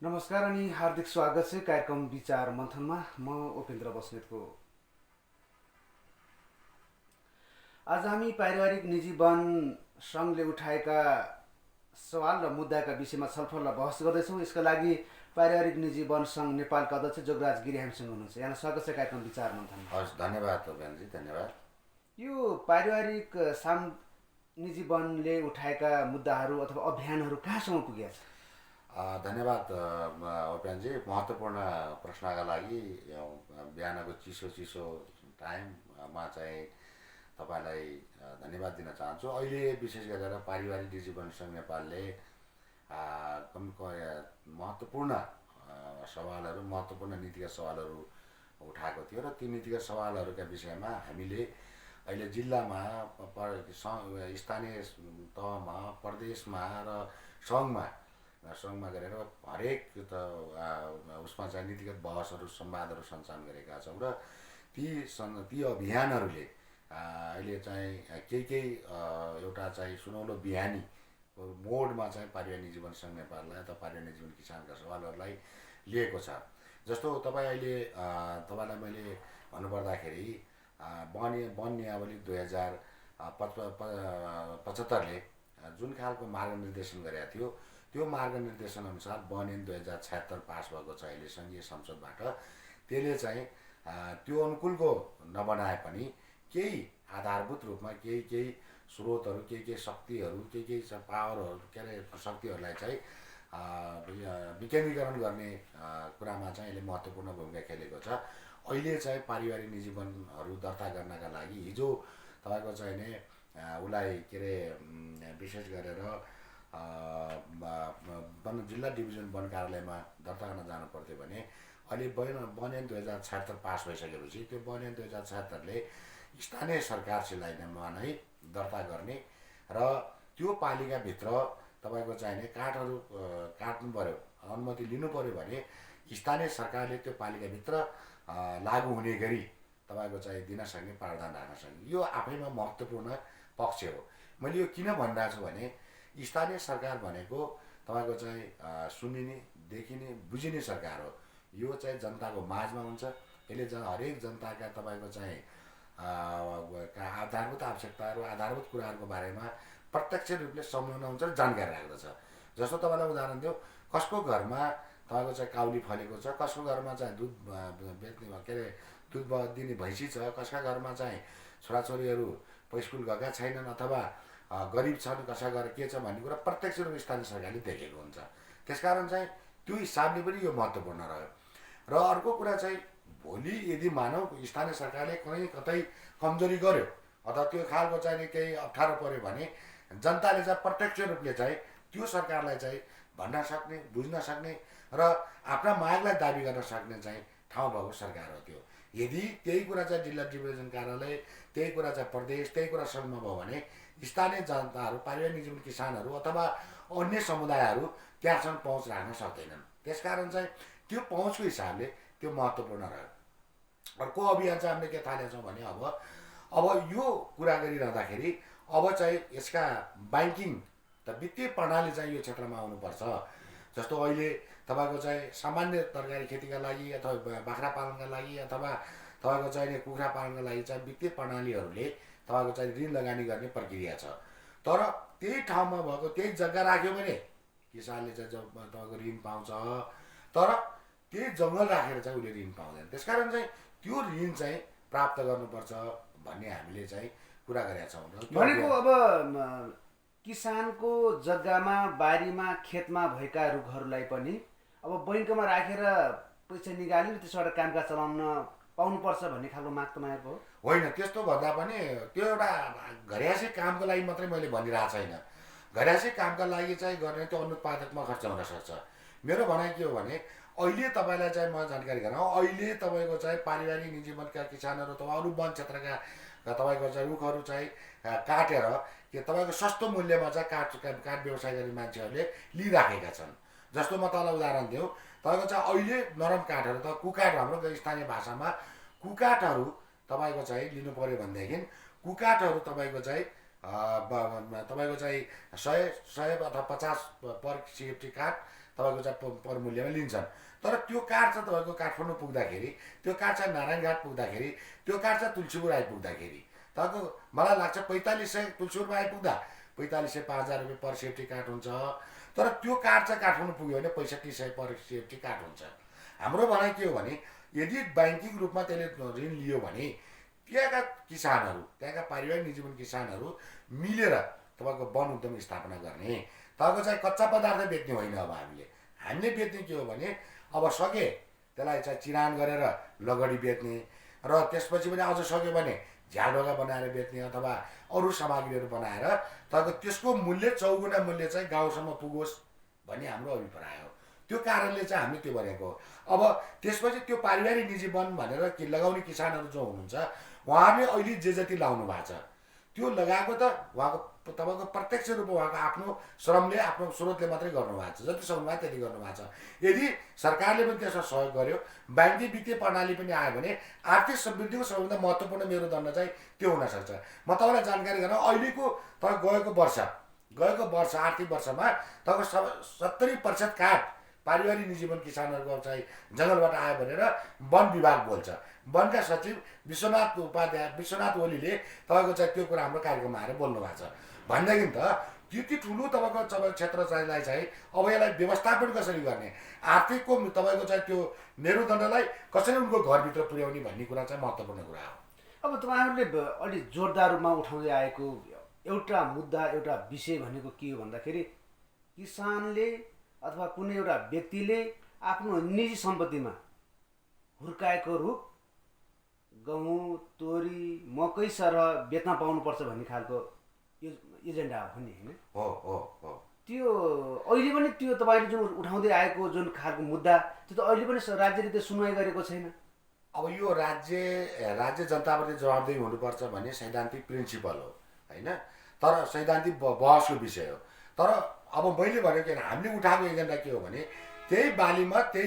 नमस्कार अनि हार्दिक स्वागत छ कार्यक्रम विचार मन्थनमा। म उपेन्द्र बस्नेतको। आज हामी पारिवारिक निजी वन सङ्घले उठाएका सवाल र मुद्दाका विषयमा छलफल र बहस गर्दैछौँ। यसका लागि पारिवारिक निजी वन सङ्घ नेपालका अध्यक्ष जोगराज गिरी हामीसँग हुनुहुन्छ। यहाँलाई स्वागत छ कार्यक्रम विचार मन्थनमा। हस्, धन्यवाद उपेन्द्रजी, धन्यवाद। यो पारिवारिक निजी वनले उठाएका मुद्दाहरू अथवा अभियानहरू कहाँसम्म पुगेका छ? धन्यवाद उपेन्द्रजी, महत्त्वपूर्ण प्रश्नका लागि। बिहानको चिसो चिसो टाइममा चाहिँ तपाईँलाई धन्यवाद दिन चाहन्छु। अहिले विशेष गरेर पारिवारिक निजी वन सङ्घ नेपालले महत्त्वपूर्ण सवालहरू, महत्त्वपूर्ण नीतिगत सवालहरू उठाएको थियो र ती नीतिगत सवालहरूका विषयमा हामीले अहिले जिल्लामा, स्थानीय तहमा, प्रदेशमा र सङ्घमा गरेर हरेक उसमा चाहिँ नीतिगत बहसहरू, संवादहरू सञ्चालन गरेका छौँ र ती अभियानहरूले अहिले चाहिँ केही एउटा चाहिँ सुनौलो बिहानी मोडमा चाहिँ पारिवारिक जीवन सङ्घ नेपाललाई अथवा पारिवारिक जीवन किसानका सवालहरूलाई लिएको छ। जस्तो तपाईँलाई मैले भन्नुपर्दाखेरि वन नियावली 2075ले जुन खालको मार्गनिर्देशन गरेका थियो, त्यो मार्गनिर्देशन अनुसार वन ऐन 2076 पास भएको छ अहिले सङ्घीय संसदबाट। त्यसले चाहिँ त्यो अनुकूलको नबनाए पनि केही आधारभूत रूपमा केही स्रोतहरू, केही शक्तिहरू, केही पावरहरू, शक्तिहरूलाई चाहिँ विकेन्द्रीकरण गर्ने कुरामा चाहिँ यसले महत्त्वपूर्ण भूमिका खेलेको छ। अहिले चाहिँ पारिवारिक निजी वनहरू दर्ता गर्नका लागि हिजो तपाईँको चाहिँ नि उसलाई विशेष गरेर जिल्ला डिभिजन वन कार्यालयमा दर्ता गर्न जानु पर्थ्यो भने अहिले वन ऐन 2076 पास भइसकेपछि त्यो वन ऐन 2076ले स्थानीय सरकारलाई नै दर्ता गर्ने र त्यो पालिकाभित्र तपाईँको चाहिने काठहरू काट्नु पऱ्यो, अनुमति लिनु पऱ्यो भने स्थानीय सरकारले त्यो पालिकाभित्र लागू हुने गरी तपाईँको चाहिँ दिन सक्ने प्रावधान राख्न सक्ने, यो आफैमा महत्त्वपूर्ण पक्ष हो। मैले यो किन भनिरहेको छु भने स्थानीय सरकार भनेको तपाईँको चाहिँ सुनिने, देखिने, बुझिने सरकार हो। यो चाहिँ जनताको माझमा हुन्छ। यसले हरेक जनताका तपाईँको चाहिँ आधारभूत आवश्यकताहरू, आधारभूत कुराहरूको बारेमा प्रत्यक्ष रूपले सम्झाउनुहुन्छ र जानकारी राख्दछ। जस्तो तपाईँलाई उदाहरण दियो, कसको घरमा तपाईँको चाहिँ काउली फलेको छ, कसको घरमा चाहिँ दुध बेच्ने दुध दिने भैँसी छ, कसका घरमा चाहिँ छोराछोरीहरू स्कुल गएका छैनन् अथवा गरिब छन्, कसका घर के छ भन्ने कुरा प्रत्यक्ष रूपमा स्थानीय सरकारले देखेको हुन्छ। त्यसकारण चाहिँ त्यो हिसाबले पनि यो महत्त्वपूर्ण रह्यो। र अर्को कुरा चाहिँ भोलि यदि मानव स्थानीय सरकारले कतै कमजोरी गर्यो अथवा त्यो खालको चाहिँ केही अप्ठ्यारो पर्यो भने जनताले चाहिँ प्रत्यक्ष रूपले चाहिँ त्यो सरकारलाई चाहिँ भन्न सक्ने, बुझ्न सक्ने र आफ्ना मागलाई दाबी गर्न सक्ने चाहिँ ठाउँ भएको सरकार हो त्यो। यदि त्यही कुरा चाहिँ जिल्ला डिभिजन कार्यालय, त्यही कुरा चाहिँ प्रदेश, त्यही कुरा सङ्घमा भयो भने स्थानीय जनताहरू, पारिवारिक जीवन किसानहरू अथवा अन्य समुदायहरू त्यहाँसम्म पहुँच राख्न सक्दैनन्। त्यसकारण चाहिँ त्यो पहुँचको हिसाबले त्यो महत्त्वपूर्ण रह्यो। अर्को अभियान चाहिँ हामीले के थालेका छौँ भने अब यो कुरा गरिरहँदाखेरि अब चाहिँ यसका ब्याङ्किङ त वित्तीय प्रणाली चाहिँ यो क्षेत्रमा आउनुपर्छ। जस्तो अहिले तपाईँको चाहिँ सामान्य तरकारी खेतीका लागि अथवा बाख्रा पालनका लागि अथवा तपाईँको चाहिँ कुखुरा पालनका लागि चाहिँ वित्तीय प्रणालीहरूले तपाईँको चाहिँ ऋण लगानी गर्ने प्रक्रिया छ। तर त्यही ठाउँमा भएको त्यही जग्गा राख्यो भने किसानले चाहिँ तपाईँको ऋण पाउँछ, तर त्यही जङ्गल राखेर चाहिँ उसले ऋण पाउँदैन। त्यसकारण चाहिँ त्यो ऋण चाहिँ प्राप्त गर्नुपर्छ भन्ने हामीले चाहिँ कुरा गरेका छौँ। भनेको अब किसानको जग्गामा, बारीमा, खेतमा भएका रुखहरूलाई पनि अब बैङ्कमा राखेर पैसा निकालेर त्यसबाट कामकाज चलाउन पाउनुपर्छ भन्ने खालको माग तपाईँहरूको हो? होइन, त्यस्तो भन्दा पनि त्यो एउटा घरयासी कामको लागि मात्रै मैले भनिरहेको छैन। घरयासी कामका लागि चाहिँ गर्ने त्यो अनुत्पादकमा खर्च हुनसक्छ। मेरो भनाइ के हो भने अहिले तपाईँलाई चाहिँ म जानकारी गराउँ, अहिले तपाईँको चाहिँ पारिवारिक निजी वनका किसानहरू अथवा अरू वन क्षेत्रका तपाईँको चाहिँ रुखहरू चाहिँ काटेर के तपाईँको सस्तो मूल्यमा चाहिँ काठ व्यवसाय गर्ने मान्छेहरूले लिइराखेका छन्। जस्तो म तपाईँलाई उदाहरण दिउँ, तपाईँको चाहिँ अहिले नरम काठहरू त कुकाठ, हाम्रो स्थानीय भाषामा कुकाठहरू तपाईँको चाहिँ लिनु पऱ्यो भनेदेखि कुकाठहरू तपाईँको चाहिँ तपाईँको चाहिँ 100 अथवा 50 पर सिएफटी काठ तपाईँको चाहिँ पर मूल्यमा लिन्छन्। तर त्यो कार्ड चाहिँ तपाईँको काठमाडौँ पुग्दाखेरि, त्यो कार्ड चाहिँ नारायणघाट पुग्दाखेरि, त्यो कार्ड चाहिँ तुलसीपुर आइपुग्दाखेरि तपाईँको मलाई लाग्छ 4500 तुलसीपुरमा आइपुग्दा 4500 5000 रुपियाँ पर सेफ्टी कार्ड हुन्छ। तर त्यो कार्ड चाहिँ काठमाडौँ पुग्यो भने 6500 पर सेफ्टी कार्ड हुन्छ। हाम्रो भनाइ के हो भने यदि ब्याङ्किङ रूपमा त्यसले ऋण लियो भने त्यहाँका किसानहरू, त्यहाँका पारिवारिक निजीवन किसानहरू मिलेर तपाईँको वन उद्यम स्थापना गर्ने। तपाईँको चाहिँ कच्चा पदार्थ बेच्ने होइन। अब हामीले बेच्ने के हो भने अब सके त्यसलाई चाहिँ चिरान गरेर लगडी बेच्ने र त्यसपछि पनि अझ सक्यो भने झ्यालढोका बनाएर बेच्ने अथवा अरू सामग्रीहरू बनाएर तपाईँको त्यसको मूल्य चौगुना मूल्य चाहिँ गाउँसम्म पुगोस् भन्ने हाम्रो अभिप्राय हो। त्यो कारणले चाहिँ हामी त्यो भनेको। अब त्यसपछि त्यो पारिवारिक निजी वन भनेर लगाउने किसानहरू जो हुनुहुन्छ उहाँहरूले अहिले जे जति लाउनु भएको छ त्यो लगाएको त उहाँको तपाईँको प्रत्यक्ष रूपमा उहाँको आफ्नो श्रमले, आफ्नो स्रोतले मात्रै गर्नुभएको छ। जति सक्नुभयो त्यति गर्नुभएको छ। यदि सरकारले पनि त्यसमा सहयोग गर्यो, ब्याङ्किङ वित्तीय प्रणाली पनि आयो भने आर्थिक समृद्धिको सबैभन्दा महत्त्वपूर्ण मेरुदण्ड चाहिँ त्यो हुनसक्छ। म तपाईँलाई जानकारी गराउँ, अहिलेको गएको वर्ष आर्थिक वर्षमा तपाईँको 70% काठ पारिवारिक निजीवन किसानहरूको चाहिँ जङ्गलबाट आयो भनेर वन विभाग बोल्छ। वनका सचिव विश्वनाथ ओलीले तपाईँको चाहिँ त्यो कुरा हाम्रो कार्यक्रममा आएर बोल्नु भएको छ। भनेदेखि त त्यति ठुलो तपाईँको क्षेत्र चाहिँ अब यसलाई व्यवस्थापन कसरी गर्ने, आर्थिकको तपाईँको चाहिँ त्यो मेरुदण्डलाई कसरी उनको घरभित्र पुर्याउने भन्ने कुरा चाहिँ महत्त्वपूर्ण कुरा हो। अब तपाईँहरूले अलि जोरदार रूपमा उठाउँदै आएको एउटा मुद्दा, एउटा विषय भनेको के हो भन्दाखेरि किसानले अथवा कुनै एउटा व्यक्तिले आफ्नो निजी सम्पत्तिमा हुर्काएको रुख, गहुँ, तोरी, मकै सरह बेच्न पाउनुपर्छ भन्ने खालको एजेन्डा हो नि, होइन? हो। त्यो अहिले पनि त्यो तपाईँले जुन उठाउँदै आएको जुन खालको मुद्दा त्यो त अहिले पनि राज्यले त्यो सुनवाई गरेको छैन। अब यो राज्य जनताप्रति जवाबदेही हुनुपर्छ भन्ने सैद्धान्तिक प्रिन्सिपल हो, होइन? तर सैद्धान्तिक बहसको विषय हो। तर अब मैले भनेको हामीले उठाएको एजेन्डा के हो भने त्यही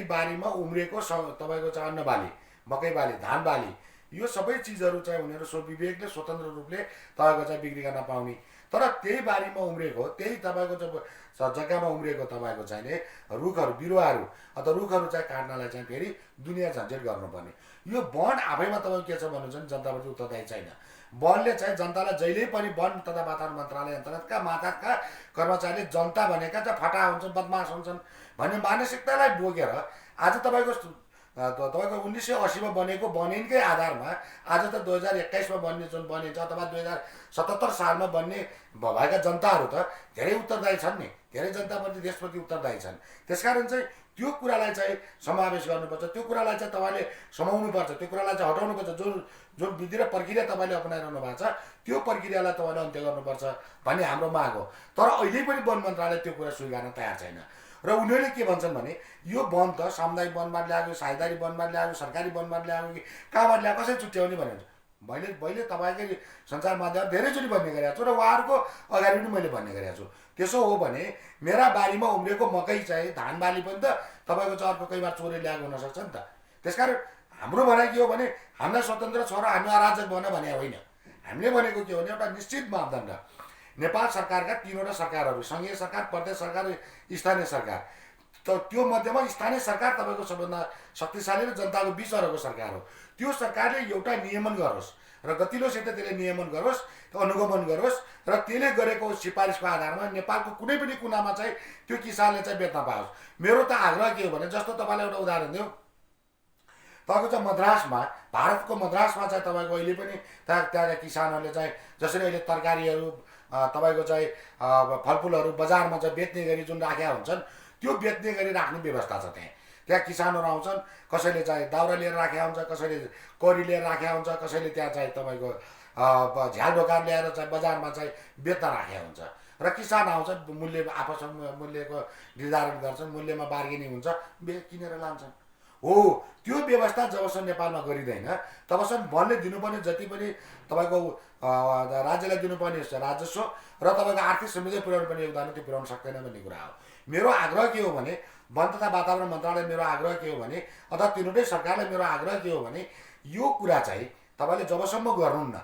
बारीमा उम्रेको तपाईँको चाहिँ अन्न बाली, मकै बाली, धान बाली, यो सबै चिजहरू चाहिँ उनीहरू स्वविवेकले स्वतन्त्र रूपले तपाईँको चाहिँ बिक्री गर्न पाउने। तर त्यही बारीमा उम्रेको, त्यही तपाईँको चाहिँ जग्गामा उम्रेको तपाईँको चाहिँ रुखहरू, बिरुवाहरू अथवा रुखहरू चाहिँ काट्नलाई चाहिँ फेरि दुनियाँ झन्झट गर्नुपर्ने। यो वन आफैमा तपाईँको के छ भन्नुहुन्छ भने जनताप्रति उत्तरदायी छैन। वनले चाहिँ जनतालाई जहिले पनि वन तथा वातावरण मन्त्रालय अन्तर्गतका माथका कर्मचारीले जनता भनेका चाहिँ फटा हुन्छन्, बदमास हुन्छन् भन्ने मानसिकतालाई बोकेर आज तपाईँको 1980मा बनेको बनिनकै आधारमा आज त 2021मा बन्ने जुन बनिन्छ अथवा 2077 सालमा बन्ने भएका जनताहरू त धेरै उत्तरदायी छन् नि, धेरै जनताप्रति देशप्रति उत्तरदायी छन्। त्यसकारण चाहिँ त्यो कुरालाई चाहिँ समावेश गर्नुपर्छ, त्यो कुरालाई चाहिँ तपाईँले समाउनुपर्छ, त्यो कुरालाई चाहिँ हटाउनुपर्छ। जुन विधि र प्रक्रिया तपाईँले अपनाइरहनु भएको छ त्यो प्रक्रियालाई तपाईँले अन्त्य गर्नुपर्छ भन्ने हाम्रो माग हो। तर अहिले पनि वन मन्त्रालय त्यो कुरा स्वीकार्न तयार छैन। र उनीहरूले के भन्छन् भने यो वन त सामुदायिक वनबाट ल्याएको, साझेदारी वनबाट ल्याएको, सरकारी वनबाट ल्याएको कि कहाँबाट ल्याएको, कसरी छुट्याउने भनेर मैले तपाईँकै सञ्चार माध्यममा धेरैचोटि भन्ने गरेको छु र उहाँहरूको अगाडि पनि मैले भन्ने गरेको छु। त्यसो हो भने मेरा बारीमा उम्रेको मकै चाहिँ धान बाली पनि त तपाईँको चाहिँ अर्को कहीँ बार चोरी ल्याएको हुनसक्छ नि त। त्यसकारण हाम्रो भनाइ के हो भने हामीलाई स्वतन्त्र छ र हामी अराजक बन भने होइन। हामीले भनेको के हो भने एउटा निश्चित मापदण्ड, नेपाल सरकारका 3वटा सरकारहरू, सङ्घीय सरकार, प्रदेश सरकार, स्थानीय सरकार, त्यो मध्येमा स्थानीय सरकार तपाईँको सबभन्दा शक्तिशाली र जनताको बिचरको सरकार हो। त्यो सरकारले एउटा नियमन गरोस् र गतिलोसित त्यसले नियमन गरोस्, अनुगमन गरोस् र त्यसले गरेको सिफारिसको आधारमा नेपालको कुनै पनि कुनामा चाहिँ त्यो किसानले चाहिँ बेच्न पाओस्। मेरो त आग्रह के हो भने जस्तो तपाईँलाई एउटा उदाहरण दिउँ, तपाईँको चाहिँ मद्रासमा, भारतको मद्रासमा चाहिँ तपाईँको अहिले पनि त्यहाँका किसानहरूले चाहिँ जसरी अहिले तरकारीहरू तपाईँको चाहिँ फलफुलहरू बजारमा चाहिँ बेच्ने गरी जुन राखेका हुन्छन् त्यो बेच्ने गरी राख्ने व्यवस्था छ। त्यहाँ किसानहरू आउँछन्, कसैले चाहिँ दाउरा लिएर राखेका हुन्छ, कसैले कोरी लिएर राखेका हुन्छ, कसैले त्यहाँ चाहिँ तपाईँको झ्याल ढोका ल्याएर चाहिँ बजारमा चाहिँ बेच्न राखेका हुन्छ र किसान आउँछन्, मूल्य आपसमा मूल्यको निर्धारण गर्छन्, मूल्यमा बार्गेनिङ हुन्छ, किनेर लान्छन्। हो, त्यो व्यवस्था जबसम्म नेपालमा गरिँदैन तबसम्म वनले दिनुपर्ने जति पनि तपाईँको राज्यलाई दिनुपर्ने राजस्व र तपाईँको आर्थिक समृद्धि पुर्याउनु पर्ने योगदान त्यो पुर्याउन सक्दैन भन्ने कुरा हो। मेरो आग्रह के हो भने वन तथा वातावरण मन्त्रालय मेरो आग्रह के हो भने अथवा 3वटै सरकारलाई मेरो आग्रह के हो भने यो कुरा चाहिँ तपाईँले जबसम्म गर्नुहुन्न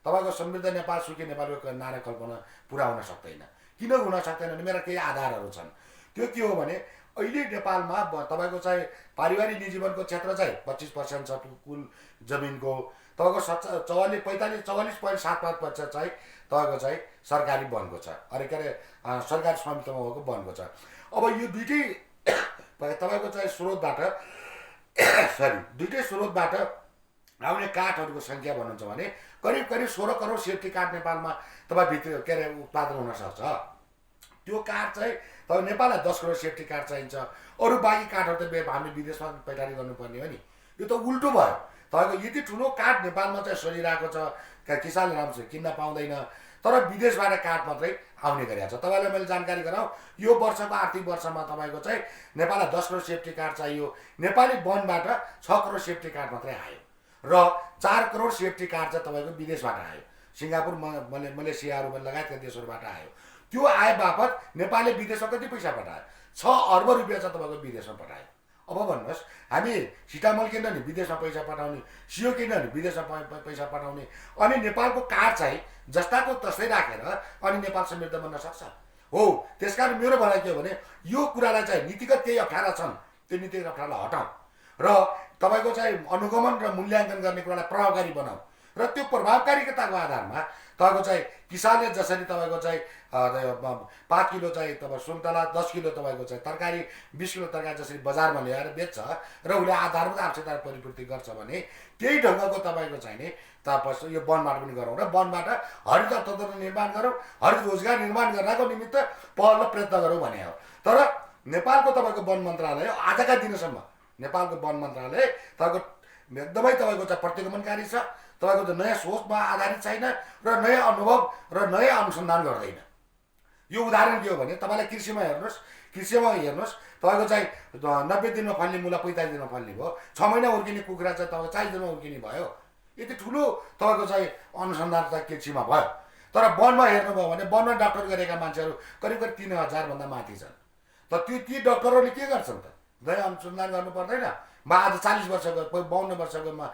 तपाईँको समृद्ध नेपाल, सुखी नेपालको नारा कल्पना पुरा हुन सक्दैन। किन हुन सक्दैन भने मेरा केही आधारहरू छन्। त्यो के हो भने अहिले नेपालमा तपाईँको चाहिँ पारिवारिक निजी वनको क्षेत्र चाहिँ 25% छ कुल जमिनको। तपाईँको 44.75% चाहिँ तपाईँको चाहिँ सरकारी वनको छ, अरे के अरे सरकारी स्वामित्वमा भएको वनको छ। अब यो दुइटै तपाईँको चाहिँ स्रोतबाट दुइटै स्रोतबाट आउने काठहरूको सङ्ख्या भन्नुहुन्छ भने करिब 16 करोड सेफ्टी काठ नेपालमा तपाईँ भित्र के अरे उत्पादन हुनसक्छ। त्यो काठ चाहिँ तपाईँ नेपाललाई 10 करोड सेफ्टी काठ चाहिन्छ, अरू बाँकी काठहरू त हामीले विदेशमा पैठारी गर्नुपर्ने हो नि। यो त उल्टो भयो। तपाईँको यति ठुलो काठ नेपालमा चाहिँ चलिरहेको छ, किसानले राम्रोसँग किन्न पाउँदैन, तर विदेशबाट काठ मात्रै आउने गरिरहेको छ। तपाईँलाई मैले जानकारी गराउँ, यो वर्षको आर्थिक वर्षमा तपाईँको चाहिँ नेपाललाई 10 करोड सेफ्टी काठ चाहियो, नेपाली वनबाट 6 करोड सेफ्टी काठ मात्रै आयो र 4 करोड सेफ्टी काठ चाहिँ तपाईँको विदेशबाट आयो, सिङ्गापुर मलेसियाहरू लगायतका देशहरूबाट आयो। त्यो आए बापत नेपालले विदेशमा कति पैसा पठायो? 6 अर्ब रुपियाँ चाहिँ तपाईँको विदेशमा पठायो। अब भन्नुहोस्, हामी सिटामल किन्न नि विदेशमा पैसा पठाउने, सियो किन्न नि विदेशमा पैसा पठाउने, अनि नेपालको काठ चाहिँ जस्ताको तस्तै राखेर अनि नेपाल समृद्ध बन्न सक्छ हो। त्यसकारण मेरो भनाइ के हो भने यो कुरालाई चाहिँ नीतिगत केही अप्ठ्यारा छन्, त्यो नीतिगत अप्ठ्यारालाई हटाउँ र तपाईँको चाहिँ अनुगमन र मूल्याङ्कन गर्ने कुरालाई प्रभावकारी बनाऊ र त्यो प्रभावकारिताको आधारमा तपाईँको चाहिँ किसानले जसरी तपाईँको चाहिँ 5 किलो चाहिँ तपाईँ सुन्तला, 10 किलो तपाईँको चाहिँ तरकारी, 20 किलो तरकारी जसरी बजारमा ल्याएर बेच्छ र उसले आधारभूत आवश्यकता परिपूर्ति गर्छ भने त्यही ढङ्गको तपाईँको चाहिँ नि तपाईँ यो वनबाट पनि गरौँ र वनबाट हरित अर्थतन्त्र निर्माण गरौँ, हरित रोजगार निर्माण गर्नको निमित्त पहल प्रयत्न गरौँ भने हो। तर नेपालको तपाईँको वन मन्त्रालय आजका दिनसम्म नेपालको वन मन्त्रालय तपाईँको एकदमै तपाईँको चाहिँ प्रतिगमनकारी छ, तपाईँको चाहिँ नयाँ सोचमा आधारित छैन र नयाँ अनुभव र नयाँ अनुसन्धान गर्दैन। यो उदाहरण के हो भने तपाईँलाई कृषिमा हेर्नुहोस् तपाईँको चाहिँ 90 दिनमा फल्ने मुला 45 दिनमा फल्ने भयो, 6 महिना हुर्किने कुखुरा चाहिँ तपाईँको 40 दिनमा हुर्किने भयो। यति ठुलो तपाईँको चाहिँ अनुसन्धान चाहिँ कृषिमा भयो। तर वनमा हेर्नुभयो भने वनमा डाक्टर गरेका मान्छेहरू करिब 3000 भन्दा माथि छन्। त ती डाक्टरहरूले के गर्छन् त? नयाँ अनुसन्धान गर्नु पर्दैन? म आज 40 वर्षको 52 वर्षको म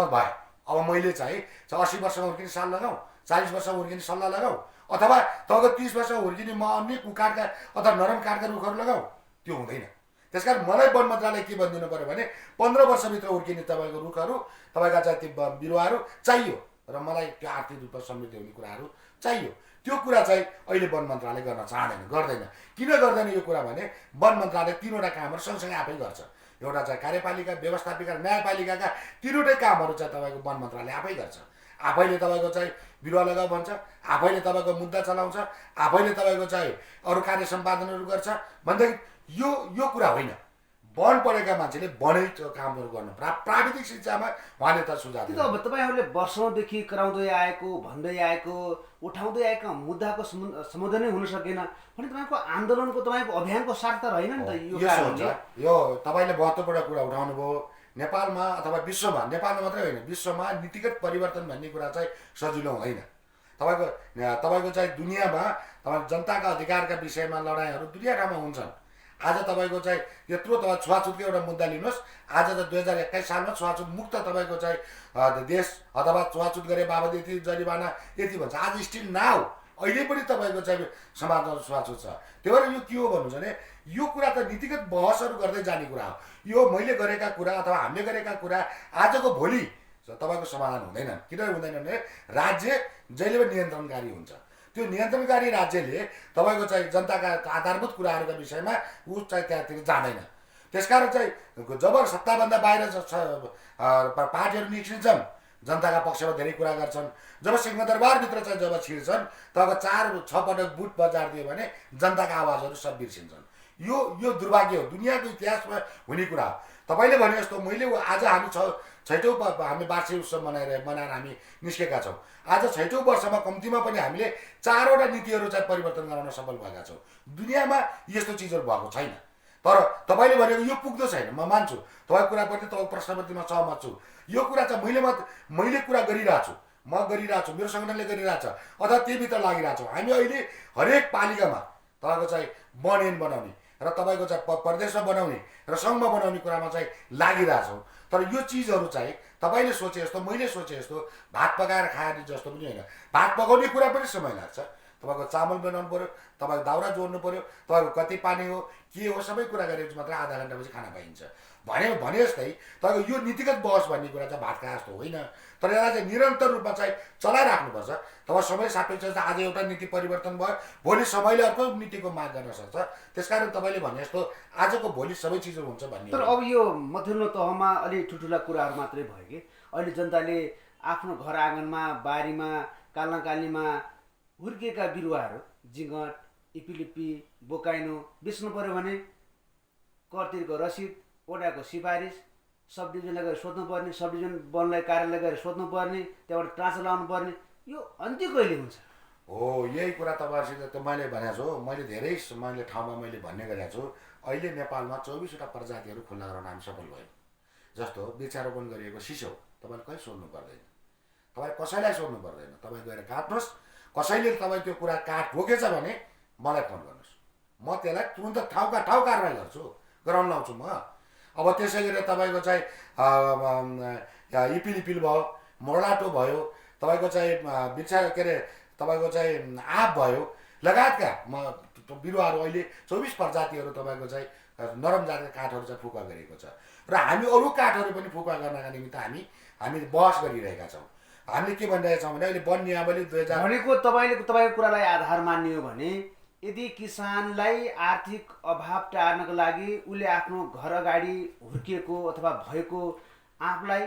भएँ, अब मैले चाहिँ 80 वर्षमा हुर्किने साल लगाऊँ, 40 वर्षमा हुर्किने सल्लाह लगाऊ, अथवा तपाईँको 30 वर्षमा हुर्किने म अन्य काठका अथवा नरम काठका रुखहरू लगाऊ? त्यो हुँदैन। त्यसकारण मलाई वन मन्त्रालय के भनिदिनु पऱ्यो भने 15 वर्षभित्र हुर्किने तपाईँको रुखहरू, तपाईँका चाहिँ त्यो बिरुवाहरू चाहियो र मलाई त्यो आर्थिक रूपमा समृद्धि हुने कुराहरू चाहियो। त्यो कुरा चाहिँ अहिले वन मन्त्रालय गर्न चाहँदैन, गर्दैन। किन गर्दैन यो कुरा भने वन मन्त्रालय 3वटा कामहरू सँगसँगै आफै गर्छ। एउटा चाहिँ कार्यपालिका, व्यवस्थापिका, न्यायपालिकाका 3वटै कामहरू चाहिँ तपाईँको वन मन्त्रालय आफै गर्छ। आफैले तपाईँको चाहिँ बिरुवा लगाऊ भन्छ, आफैले तपाईँको मुद्दा चलाउँछ, आफैले तपाईँको चाहिँ अरू कार्य सम्पादनहरू गर्छ भनेदेखि यो कुरा होइन। वन पढेका मान्छेले वनै कामहरू गर्नु, प्राविधिक शिक्षामा उहाँले त सुझाव त्यो त अब तपाईँहरूले वर्षौँदेखि कराउँदै आएको, भन्दै आएको, उठाउँदै आएका मुद्दाको समाधानै हुन सकेन भने तपाईँको आन्दोलनको, तपाईँको अभियानको सार त रहेन नि त यो कारणले। यो तपाईँले महत्त्वपूर्ण कुरा उठाउनु भयो। नेपालमा अथवा विश्वमा, नेपालमा मात्रै होइन विश्वमा नीतिगत परिवर्तन भन्ने कुरा चाहिँ सजिलो हुँदैन। तपाईँको चाहिँ दुनियाँमा तपाईँ जनताका अधिकारका विषयमा लडाइँहरू दुनियाँ ठाउँमा हुन्छन्। आज तपाईँको चाहिँ यत्रो तपाईँ छुवाछुतको एउटा मुद्दा लिनुहोस्, आज त 2021 सालमा छुवाछुत मुक्त तपाईँको चाहिँ देश अथवा छुवाछुत गरे बाबत यति जरिवाना यति भन्छ। आज स्टिल नाउ अहिले पनि तपाईँको चाहिँ समाजमा छुवाछुत छ। त्यही भएर यो के हो भन्नु भने यो कुरा त नीतिगत बहसहरू गर्दै जाने कुरा हो। यो मैले गरेका कुरा अथवा हामीले गरेका कुरा आजको भोलि तपाईँको समाधान हुँदैन। किन हुँदैन भने राज्य जहिले पनि नियन्त्रणकारी हुन्छ। त्यो नियन्त्रणकारी राज्यले तपाईँको चाहिँ जनताका आधारभूत कुराहरूका विषयमा ऊ चाहिँ त्यहाँतिर जाँदैन। त्यसकारण चाहिँ जब सत्ताभन्दा बाहिर पार्टीहरू निस्किन्छन्, जनताका पक्षमा धेरै कुरा गर्छन्, जब सिंहदरबारभित्र चाहिँ जब छिर्छन् तब 4-6 पटक बुट बजार दियो भने जनताका आवाजहरू सब बिर्सिन्छन्। यो दुर्भाग्य हो, दुनियाँको इतिहासमा हुने कुरा हो। तपाईँले भने जस्तो मैले आज हामी 6औँ हामी वार्षिक उत्सव मनाएर हामी निस्केका छौँ। आज 6औँ वर्षमा कम्तीमा पनि हामीले 4वटा नीतिहरू चाहिँ परिवर्तन गराउन सफल भएका छौँ। दुनियाँमा यस्तो चिजहरू भएको छैन। तर तपाईँले भनेको यो पुग्दो छैन, म मान्छु। तपाईँको कुराप्रति, तपाईँको प्रश्नप्रति म सहमत छु। यो कुरा चाहिँ मैले कुरा गरिरहेको छु, म गरिरहेको छु, मेरो सङ्गठनले गरिरहेको छ अथवा त्योभित्र लागिरहेको छौँ। हामी अहिले हरेक पालिकामा तपाईँको चाहिँ वन ऐन बनाउने र तपाईँको चाहिँ प्रदेशमा बनाउने र सङ्घमा बनाउने कुरामा चाहिँ लागिरहेछौँ। तर यो चिजहरू चाहिँ तपाईँले सोचे जस्तो, मैले सोचे जस्तो भात पकाएर खाने जस्तो पनि होइन। भात पकाउने कुरा पनि समय लाग्छ, तपाईँको चामल बनाउनु पऱ्यो, तपाईँको दाउरा जोड्नु पऱ्यो, तपाईँको कति पानी हो के हो सबै कुरा गरेपछि मात्रै आधा घन्टापछि खाना पाइन्छ भने जस्तै तपाईँको यो नीतिगत बहस भन्ने कुरा चाहिँ भात खाए जस्तो होइन, तर यसलाई चाहिँ निरन्तर रूपमा चाहिँ चलाइराख्नुपर्छ। तपाईँ समय सापेक्ष आज एउटा नीति परिवर्तन भयो, भोलि समयले अर्को नीतिको माग गर्न सक्छ। त्यसकारण तपाईँले भने जस्तो आजको भोलि सबै चिजहरू हुन्छ भन्ने। तर अब यो मथिल्लो तहमा अलि ठुल्ठुला कुराहरू मात्रै भयो कि अहिले जनताले आफ्नो घर आँगनमा बारीमा काल्नाकालीमा हुर्किएका बिरुवाहरू जिङ्गट इपिलिपी बोकाइनो बेच्नु पऱ्यो भने करतिरको रसिद वडाको सिफारिस सब डिभिजनलाई गएर सोध्नुपर्ने, सब डिभिजन वनलाई कार्यालय गएर सोध्नुपर्ने, त्यहाँबाट ट्रान्सफर लाउनु पर्ने, यो अन्त्य कहिले हुन्छ? हो यही कुरा तपाईँहरूसित त मैले भनेको छु, मैले ठाउँमा मैले भन्ने गरेको छु। अहिले नेपालमा 24वटा प्रजातिहरू खुल्ला गराउन हामी सफल भयो। जस्तो वृक्षारोपण गरिएको सिसौ तपाईँले कहीँ सोध्नु पर्दैन, तपाईँ कसैलाई सोध्नु पर्दैन, तपाईँ गएर काट्नुहोस्। कसैले तपाईँ त्यो कुरा काट रोकेछ भने मलाई फोन गर्नुहोस्, म त्यसलाई तुरन्त ठाउँका ठाउँ कारवाही गर्छु, गराउन लाउँछु म। अब त्यसै गरी तपाईँको चाहिँ इपिलिपिल भयो, मोर्लाटो भयो, तपाईँको चाहिँ के अरे तपाईँको चाहिँ आँप भयो लगायतका बिरुवाहरू अहिले 24 प्रजातिहरू तपाईँको चाहिँ नरम जातका काठहरू चाहिँ फुका गरिएको छ। र हामी अरू काठहरू पनि फुका गर्नका निमित्त हामी बहस गरिरहेका छौँ। हामीले के भनिरहेका छौँ भने अहिले वन नियमावली 2000 भनेको तपाईँको कुरालाई आधार मान्ने हो भने यदि किसानलाई आर्थिक अभाव टार्नको लागि उसले आफ्नो घर अगाडि हुर्किएको अथवा भएको आँपलाई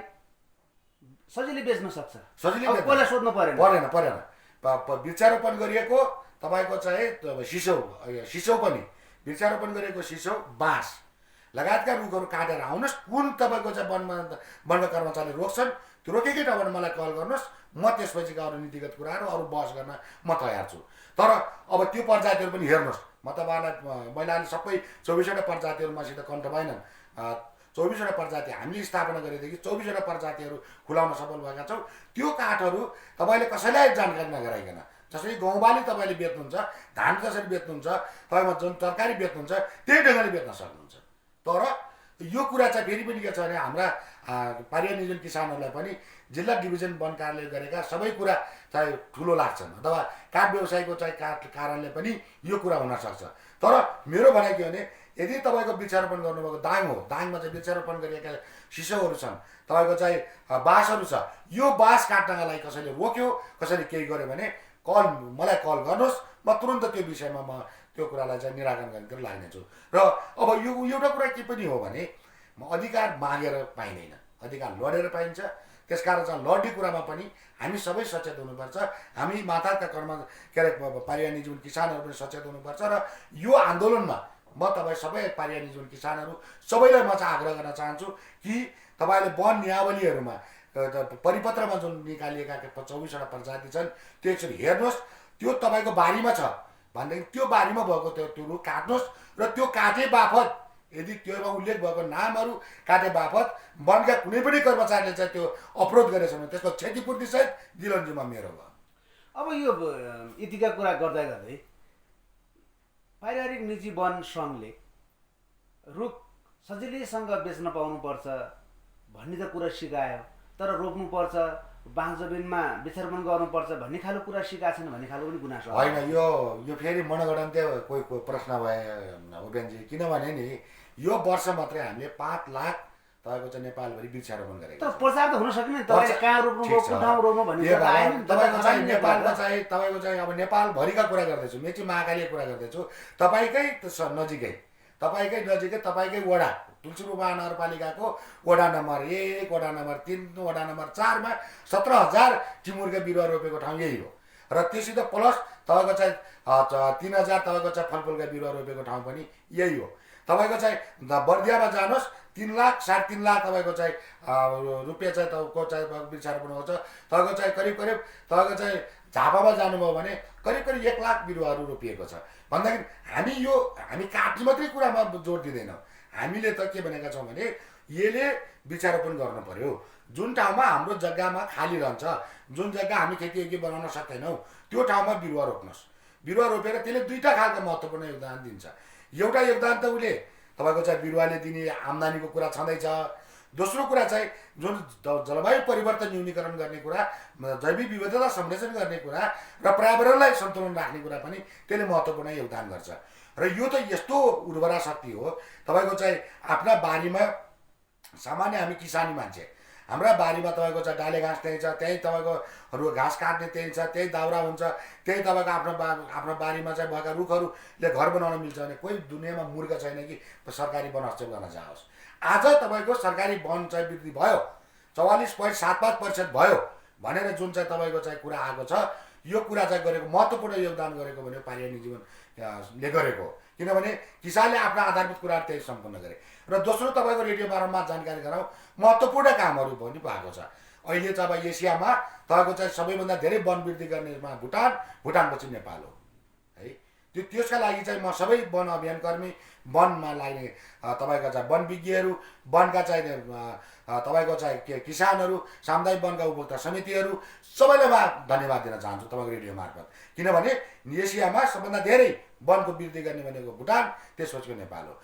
सजिलै बेच्न सक्छ, सजिलै कसलाई सोध्नु परेन। वृक्षारोपण गरिएको तपाईँको चाहिँ सिसौ पनि वृक्षारोपण गरिएको सिसौ बाँस लगायतका रुखहरू काटेर आउनुहोस्। कुन तपाईँको चाहिँ वनका कर्मचारीले रोक्छन् त्यो रोकेकै ठाउँबाट मलाई कल गर्नुहोस्, म त्यसपछिका अरू नीतिगत कुराहरू अरू बहस गर्न म तयार छु। तर अब त्यो प्रजातिहरू पनि हेर्नुहोस्, म तपाईँहरूलाई मैले अहिले सबै 24वटा प्रजातिहरू मसित कण्ठ भएनन्। 24वटा प्रजाति हामीले स्थापना गरेदेखि 24वटा प्रजातिहरू खुलाउन सफल भएका छौँ। त्यो काठहरू तपाईँले कसैलाई जानकारी नगराइकन, जसरी गहुँ बाली तपाईँले बेच्नुहुन्छ, धान जसरी बेच्नुहुन्छ, तपाईँमा जुन तरकारी बेच्नुहुन्छ त्यही ढङ्गले बेच्न सक्नुहुन्छ। तर यो कुरा चाहिँ फेरि पनि के छ भने हाम्रा पारिया नियोजन किसानहरूलाई पनि जिल्ला डिभिजन वन कार्यालय गरेका सबै कुरा चाहिँ ठुलो लाग्छन्, अथवा काठ व्यवसायको चाहिँ काठ कारणले पनि यो कुरा हुनसक्छ। तर मेरो भनाइ के भने यदि तपाईँको वृक्षारोपण गर्नुभएको दाङ हो, दाङमा चाहिँ वृक्षारोपण गरिएका सिसौहरू छन्, तपाईँको चाहिँ बाँसहरू छ, यो बाँस काट्नका लागि कसैले रोक्यो कसैले केही गर्यो भने मलाई कल गर्नुहोस्, म तुरन्त त्यो विषयमा म त्यो कुरालाई चाहिँ निराकरण गरेर लाग्नेछु। र अब यो एउटा कुरा के पनि हो भने अधिकार मागेर पाइँदैन, अधिकार लडेर पाइन्छ। त्यसकारण चाहिँ लड्ने कुरामा पनि हामी सबै सचेत हुनुपर्छ। हामी माताका के अरे पारिया नियोजन किसानहरू पनि सचेत हुनुपर्छ। र यो आन्दोलनमा म तपाईँ सबै पारिया नियोजन किसानहरू सबैलाई म चाहिँ आग्रह गर्न चाहन्छु कि तपाईँले वन नियावलीहरूमा परिपत्रमा जुन निकालिएका 24वटा प्रजाति छन् त्यो एकचोटि हेर्नुहोस्। त्यो तपाईँको बारीमा छ भनेदेखि त्यो बारीमा भएको त्यो रुख काट्नुहोस्, र त्यो काटे बापत यदि त्योमा उल्लेख भएको नामहरू काटे बापत वनका कुनै पनि कर्मचारीले चाहिँ त्यो अवरोध गरेछ भने त्यसको क्षतिपूर्ति सहित दिलन जिम्मा मेरो भयो। अब यो यतिका कुरा गर्दै गर्दै पारिवारिक निजी वन सङ्घले रुख सजिलैसँग बेच्न पाउनुपर्छ भन्ने त कुरा सिकायो, तर रोप्नुपर्छ, बाँस जमिनमा वृक्षारोपण गर्नुपर्छ भन्ने खालको कुरा सिकाएको छैन भन्ने खालको पनि गुनासो होइन। यो फेरि मनगढन्त्य कोही प्रश्न भए उपेनजी, किनभने नि यो वर्ष मात्रै हामीले 5 लाख तपाईँको चाहिँ नेपालभरि वृक्षारोपण गरेको। तर प्रचार त हुन सक्ने, तपाईँले कहाँ रोप्नुभयो कुन ठाउँ रोप्नु भन्ने तपाईँको चाहिँ नेपालमा चाहिँ तपाईँको चाहिँ अब नेपालभरिका कुरा गर्दैछु, मेची महाकालीको कुरा गर्दैछु। तपाईँकै नजिकै तपाईँकै वडा तुलसीपुर नगरपालिकाको वडा नम्बर 1, वडा नम्बर 3, वडा नम्बर 4 मा 17,000 टिमुरका बिरुवा रोपेको ठाउँ यही हो। र त्योसित प्लस तपाईँको चाहिँ 3,000 तपाईँको चाहिँ फलफुलका बिरुवा रोपेको ठाउँ पनि यही हो। तपाईँको चाहिँ बर्दियामा जानुहोस् 3 लाख 3.5 लाख तपाईँको चाहिँ रुपियाँ चाहिँ तपाईँको चाहिँ वृक्षारोपण हुन्छ। तपाईँको चाहिँ करिब तपाईँको चाहिँ झापामा जानुभयो भने करिब 1 लाख बिरुवाहरू रोपिएको छ। भन्दाखेरि हामी काट्ने मात्रै कुरामा जोड दिँदैनौँ। हामीले त के भनेका छौँ भने यसले वृक्षारोपण गर्नु पर्यो। जुन ठाउँमा हाम्रो जग्गामा खाली रहन्छ, जुन जग्गा हामी खेतीयोग्य बनाउन सक्दैनौँ त्यो ठाउँमा बिरुवा रोप्नुहोस्। बिरुवा रोपेर त्यसले दुईटा खालको महत्त्वपूर्ण योगदान दिन्छ। एउटा योगदान त उसले तपाईँको चाहिँ बिरुवाले दिने आम्दानीको कुरा छँदैछ, दोस्रो कुरा चाहिँ जुन जलवायु परिवर्तन न्यूनीकरण गर्ने कुरा, जैविक विविधता संरक्षण गर्ने कुरा र पर्यावरणलाई सन्तुलन राख्ने कुरा पनि त्यसले महत्त्वपूर्ण योगदान गर्छ। र यो त यस्तो उर्वरा शक्ति हो, तपाईँको चाहिँ आफ्ना बारीमा सामान्य हामी किसानी मान्छे, हाम्रा बारीमा तपाईँको चाहिँ डाले घाँस त्यहीँ छ, त्यहीँ तपाईँको घाँस काट्ने त्यहीँ छ, त्यहीँ दाउरा हुन्छ, त्यहीँ तपाईँको आफ्नो बारीमा चाहिँ भएका रुखहरूले घर बनाउन मिल्छ भने कोही दुनियाँमा मूर्ख छैन कि सरकारी वन हस्तक्षेप गर्न चाहोस्। आज तपाईँको सरकारी वन चाहिँ वृद्धि भयो, 44.75% भयो भनेर जुन चाहिँ तपाईँको चाहिँ कुरा आएको छ, यो कुरा चाहिँ गरेको महत्त्वपूर्ण योगदान गरेको भने पारिवारिक जीवनले गरेको, किनभने किसानले आफ्ना आधारभूत कुराहरू त्यही सम्पन्न गरे। र दोस्रो तपाईँको रेडियो मार्फतमा जानकारी गराउँ, महत्त्वपूर्ण कामहरू पनि भएको छ। अहिले चाहिँ अब एसियामा तपाईँको चाहिँ सबैभन्दा धेरै वन वृद्धि गर्नेमा भुटानपछि नेपाल हो है। त्यसका लागि चाहिँ म सबै वन अभियानकर्मी, वनमा लाग्ने तपाईँको चाहिँ वन विज्ञहरू, वनका चाहिँ तपाईँको चाहिँ किसानहरू, सामुदायिक वनका उपभोक्ता समितिहरू सबैलाई म धन्यवाद दिन चाहन्छु तपाईँको रेडियो मार्फत। किनभने एसियामा सबभन्दा धेरै वनको वृद्धि गर्ने भनेको भुटान, त्यसपछिको नेपाल हो।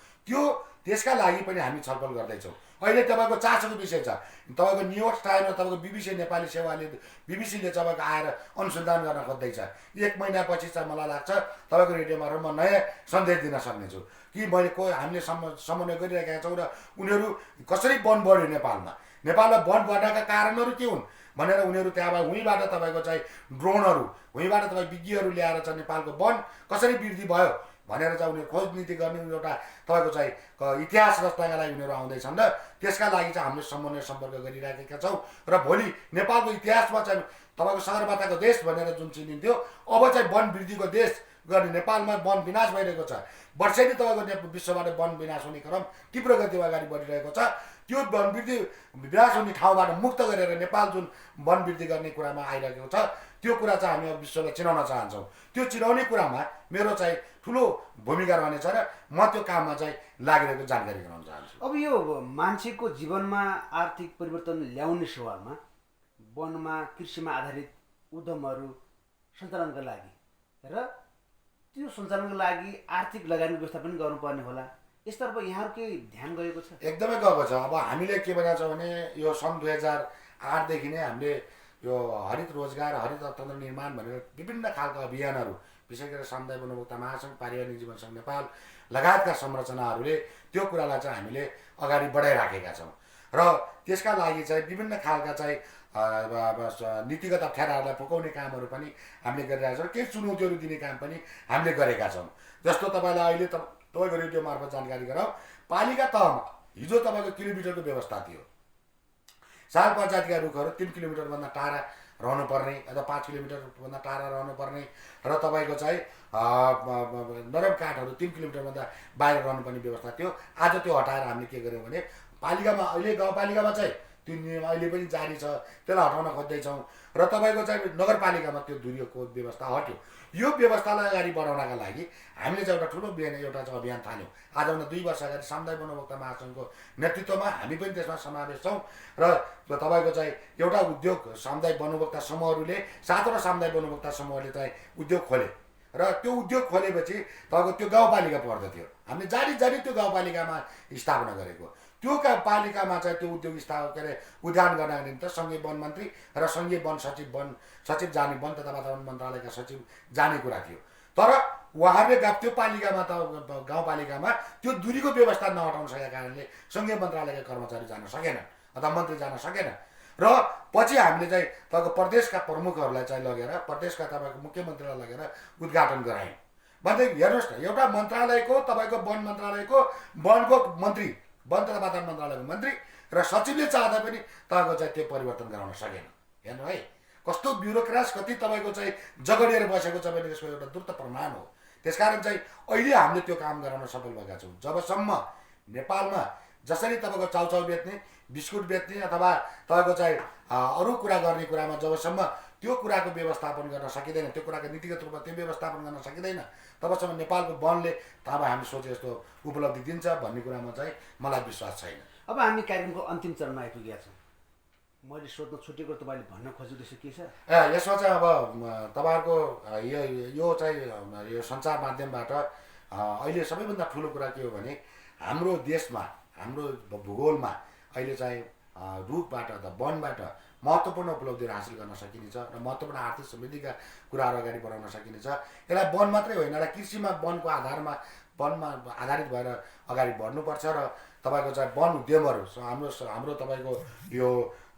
त्यसका लागि पनि हामी छलफल गर्दैछौँ। अहिले तपाईँको चासोको विषय छ, तपाईँको न्युयोर्क टाइममा तपाईँको BBC नेपाली सेवाले BBCले तपाईँको आएर अनुसन्धान गर्न खोज्दैछ। 1 महिनापछि चाहिँ मलाई लाग्छ तपाईँको रेडियो मार्फत म नयाँ सन्देश दिन सक्नेछु कि हामीले समन्वय गरिरहेका छौँ र उनीहरू कसरी वन बढ्यो नेपालमा वन बढ्नका कारणहरू के हुन् भनेर उनीहरू त्यहाँबाट उहीँबाट तपाईँको चाहिँ ड्रोनहरू, उहीँबाट तपाईँ विज्ञहरू ल्याएर चाहिँ नेपालको वन कसरी वृद्धि भयो भनेर चाहिँ उनीहरू खोज नीति गर्ने एउटा तपाईँको चाहिँ इतिहास रच्नका लागि उनीहरू आउँदैछन् र त्यसका लागि चाहिँ हामीले समन्वय सम्पर्क गरिराखेका छौँ। र भोलि नेपालको इतिहासमा चाहिँ तपाईँको सगरमाथाको देश भनेर जुन चिनिन्थ्यो, अब चाहिँ वन वृद्धिको देश गर्ने, नेपालमा वन विनाश भइरहेको छ। वर्षेनी तपाईँको विश्वबाट वन विनाश हुने क्रम तीव्र गतिमा अगाडि बढिरहेको छ। त्यो वन वृद्धि विनाश हुने ठाउँबाट मुक्त गरेर नेपाल जुन वन वृद्धि गर्ने कुरामा आइरहेको छ, त्यो कुरा चाहिँ हामी अब विश्वलाई चिनाउन चाहन्छौँ। त्यो चिनाउने कुरामा मेरो चाहिँ ठुलो भूमिका रहनेछ र म त्यो काममा चाहिँ लागिरहेको जानकारी गराउन चाहन्छु। अब यो मान्छेको जीवनमा आर्थिक परिवर्तन ल्याउने सवालमा वनमा कृषिमा आधारित उद्यमहरू सञ्चालनका लागि र त्यो सञ्चालनको लागि आर्थिक लगानी व्यवस्था पनि गर्नुपर्ने होला, यसतर्फ यहाँहरू केही ध्यान गएको छ? एकदमै गएको छ। अब हामीले के भनेको छ भने यो सन् 2008 देखि नै हामीले यो हरित रोजगार, हरित अर्थतन्त्र निर्माण भनेर विभिन्न खालका अभियानहरू, विशेष गरेर सामुदायिक वन उपभोक्ता महासङ्घ, पारिवारिक जीवन सङ्घ नेपाल लगायतका संरचनाहरूले त्यो कुरालाई चाहिँ हामीले अगाडि बढाइराखेका छौँ। र त्यसका लागि चाहिँ विभिन्न खालका चाहिँ नीतिगत अप्ठ्याराहरूलाई फुकाउने कामहरू पनि हामीले गरिरहेका छौँ। केही चुनौतीहरू दिने काम पनि हामीले गरेका छौँ। जस्तो तपाईँलाई अहिले तपाईँको रेडियो मार्फत जानकारी गराउँ, पालिका तहमा हिजो तपाईँको किलोमिटरको व्यवस्था थियो। साल प्रजातिका रुखहरू 3 किलोमिटरभन्दा टाढा रहनुपर्ने अथवा 5 किलोमिटरभन्दा टाढा रहनुपर्ने र तपाईँको चाहिँ नरम काठहरू 3 किलोमिटरभन्दा बाहिर रहनुपर्ने व्यवस्था थियो। आज त्यो हटाएर हामीले के गर्यौँ भने पालिकामा, अहिले गाउँपालिकामा चाहिँ त्यो नियम अहिले पनि जारी छ, त्यसलाई हटाउन खोज्दैछौँ। र तपाईँको चाहिँ नगरपालिकामा त्यो दूरीको व्यवस्था हट्यो। यो व्यवस्थालाई अगाडि बढाउनका लागि हामीले चाहिँ एउटा ठुलो अभियान थाल्यौँ। आजभन्दा 2 वर्ष अगाडि सामुदायिक वन उपभोक्ता महासङ्घको नेतृत्वमा हामी पनि त्यसमा समावेश छौँ। र तपाईँको चाहिँ एउटा उद्योग सामुदायिक वन उपभोक्ता समूहहरूले, 7वटा सामुदायिक वन उपभोक्ता समूहले चाहिँ उद्योग खोले र त्यो उद्योग खोलेपछि तपाईँको त्यो गाउँपालिका पर्दथ्यो। हामीले जारी त्यो गाउँपालिकामा स्थापना गरेको। त्यो पालिकामा चाहिँ त्यो उद्योग उद्यान गर्नका निम्ति सङ्घीय वन मन्त्री र सङ्घीय वन सचिव जाने, वन तथा वातावरण मन्त्रालयका सचिव जाने कुरा थियो। तर उहाँहरूले त्यो पालिकामा त गाउँपालिकामा त्यो दूरीको व्यवस्था नहटाउन सकेका कारणले सङ्घीय मन्त्रालयका कर्मचारी जान सकेन अथवा मन्त्री जान सकेन। र पछि हामीले चाहिँ तपाईँको प्रदेशका प्रमुखहरूलाई चाहिँ लगेर, प्रदेशका तपाईँको मुख्यमन्त्रीलाई लगेर उद्घाटन गरायौँ। भन्दै हेर्नुहोस् न, एउटा मन्त्रालयको तपाईँको वन मन्त्रालयको वनको मन्त्री, वन तथा वातावरण मन्त्रालयको मन्त्री र सचिवले चाहँदा पनि तपाईँको चाहिँ त्यो परिवर्तन गराउन सकेन। हेर्नु है, कस्तो ब्युरोक्रास, कति तपाईँको चाहिँ जगडिएर बसेको छ भने त्यसको एउटा द्रुत प्रमाण हो। त्यसकारण चाहिँ अहिले हामीले त्यो काम गराउन सफल भएका छौँ। जबसम्म नेपालमा जसरी तपाईँको चाउचाउ बेच्ने, बिस्कुट बेच्ने अथवा तपाईँको चाहिँ अरू कुरा गर्ने कुरामा जबसम्म त्यो कुराको व्यवस्थापन गर्न सकिँदैन, त्यो कुराको नीतिगत रूपमा त्यो व्यवस्थापन गर्न सकिँदैन, तबसम्म नेपालको वनले तब हामी सोचे जस्तो उपलब्धि दिन्छ भन्ने कुरामा चाहिँ मलाई विश्वास छैन। अब हामी कार्यक्रमको अन्तिम चरणमा आइपुगेका छौँ। मैले सोध्न छुटेको तपाईँले भन्न खोजिरहेको के छ? यसमा चाहिँ अब तपाईँहरूको यो चाहिँ यो सञ्चार माध्यमबाट अहिले सबैभन्दा ठुलो कुरा के हो भने हाम्रो देशमा, हाम्रो भूगोलमा अहिले चाहिँ रुखबाट अथवा वनबाट महत्त्वपूर्ण उपलब्धिहरू हासिल गर्न सकिनेछ र महत्त्वपूर्ण आर्थिक समृद्धिका कुराहरू अगाडि बढाउन सकिनेछ। यसलाई वन मात्रै होइन, यसलाई कृषिमा वनको आधारमा वनमा आधारित भएर अगाडि बढ्नुपर्छ र तपाईँको चाहिँ वन उद्यमहरू हाम्रो तपाईँको यो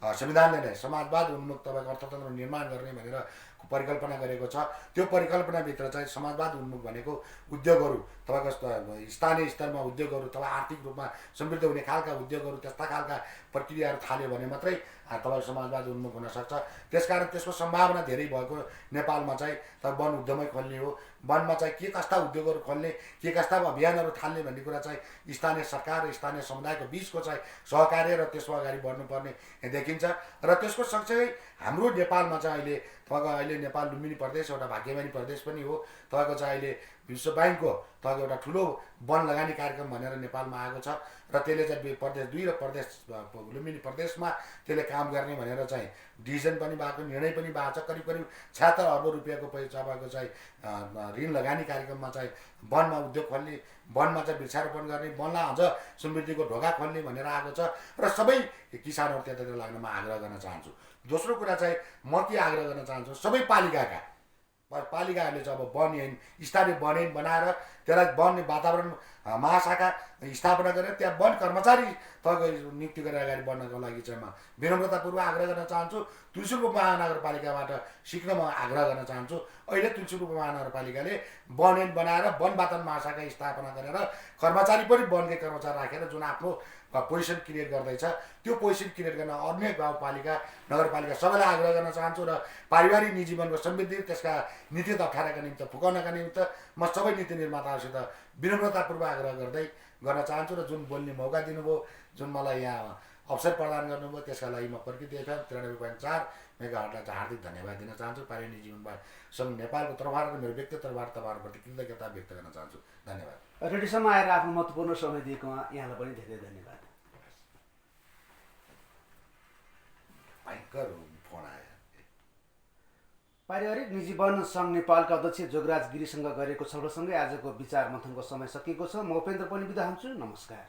संविधानले नै समाजवाद उन्मुख तपाईँको अर्थतन्त्र निर्माण गर्ने भनेर परिकल्पना गरेको छ। त्यो परिकल्पनाभित्र चाहिँ समाजवाद उन्मुख भनेको उद्योगहरू तपाईँको स्थानीय स्तरमा उद्योगहरू तब आर्थिक रूपमा समृद्ध हुने खालका उद्योगहरू त्यस्ता खालका प्रक्रियाहरू थाल्यो भने मात्रै तपाईँको समाजवाद उन्मुख हुनसक्छ। त्यसकारण त्यसको सम्भावना धेरै भएको नेपालमा चाहिँ तपाईँ वन उद्यमै खोल्ने हो। वनमा चाहिँ के कस्ता उद्योगहरू खोल्ने, के कस्ता अभियानहरू थाल्ने भन्ने कुरा चाहिँ स्थानीय सरकार र स्थानीय समुदायको बिचको चाहिँ सहकार्य र त्यसमा अगाडि बढ्नुपर्ने देखिन्छ। र त्यसको सँगसँगै हाम्रो नेपालमा चाहिँ अहिले नेपाल लुम्बिनी प्रदेश एउटा भाग्यमानी प्रदेश पनि हो। तपाईँको चाहिँ अहिले विश्व ब्याङ्कको तपाईँको एउटा ठुलो वन लगानी कार्यक्रम भनेर नेपालमा आएको छ र त्यसले चाहिँ प्रदेश 2 र प्रदेश लुम्बिनी प्रदेशमा त्यसले काम गर्ने भनेर चाहिँ डिसिजन पनि भएको, निर्णय पनि भएको छ। करिब 76 अर्ब रुपियाँको पैसा भएको चाहिँ ऋण लगानी कार्यक्रममा चाहिँ वनमा उद्योग खोल्ने, वनमा चाहिँ वृक्षारोपण गर्ने, वनलाई अझ समृद्धिको ढोका खोल्ने भनेर आएको छ र सबै किसानहरू त्यतातिर लाग्न म आग्रह गर्न चाहन्छु। दोस्रो कुरा चाहिँ म के आग्रह गर्न चाहन्छु, सबै पालिकाहरूले चाहिँ अब वन ऐन स्थानीय वन ऐन बनाएर त्यसलाई वन वातावरण महाशाखा स्थापना गरेर त्यहाँ वन कर्मचारी तपाईँको नियुक्ति गरेर अगाडि बढ्नको लागि चाहिँ म विनम्रतापूर्वक आग्रह गर्न चाहन्छु। तुलसीपुर महानगरपालिकाबाट सिक्न म आग्रह गर्न चाहन्छु। अहिले तुलसीपुर महानगरपालिकाले वन ऐन बनाएर वन वातावरण महाशाखा स्थापना गरेर कर्मचारी पनि वनकै कर्मचारी राखेर जुन आफ्नो पोजिसन क्रिएट गर्दैछ त्यो पोजिसन क्रिएट गर्न अन्य गाउँपालिका नगरपालिका सबैलाई आग्रह गर्न चाहन्छु र पारिवारिक निजी जीवनको समृद्धि त्यसका नीति अप्ठ्याराका निमित्त फुकाउनका निमित्त म सबै नीति निर्माताहरूसित विनम्रतापूर्वक आग्रह गर्न चाहन्छु र जुन बोल्ने मौका दिनुभयो, जुन मलाई यहाँ अवसर प्रदान गर्नुभयो त्यसका लागि म प्रकृति FM 93.4 मेगाहर्जलाई चाहिँ हार्दिक धन्यवाद दिन चाहन्छु। पारिवारिक जीवनबाट सङ्घ नेपालको तर्फबाट र मेरो व्यक्तिगत तर्फबाट तपाईँहरूप्रति कृतज्ञता व्यक्त गर्न चाहन्छु। धन्यवाद। रेडियोसम्म आएर आफ्नो महत्त्वपूर्ण समय दिएकोमा यहाँलाई पनि धेरै धन्यवाद। भयङ्कर फोन आयो। पारिवारिक निजी वन सङ्घ नेपालका अध्यक्ष जोगराज गिरीसँग गरेको छलफलसँगै आजको विचार मन्थनको समय सकिएको छ। म उपेन्द्र पनि बिदा हुन्छु। नमस्कार।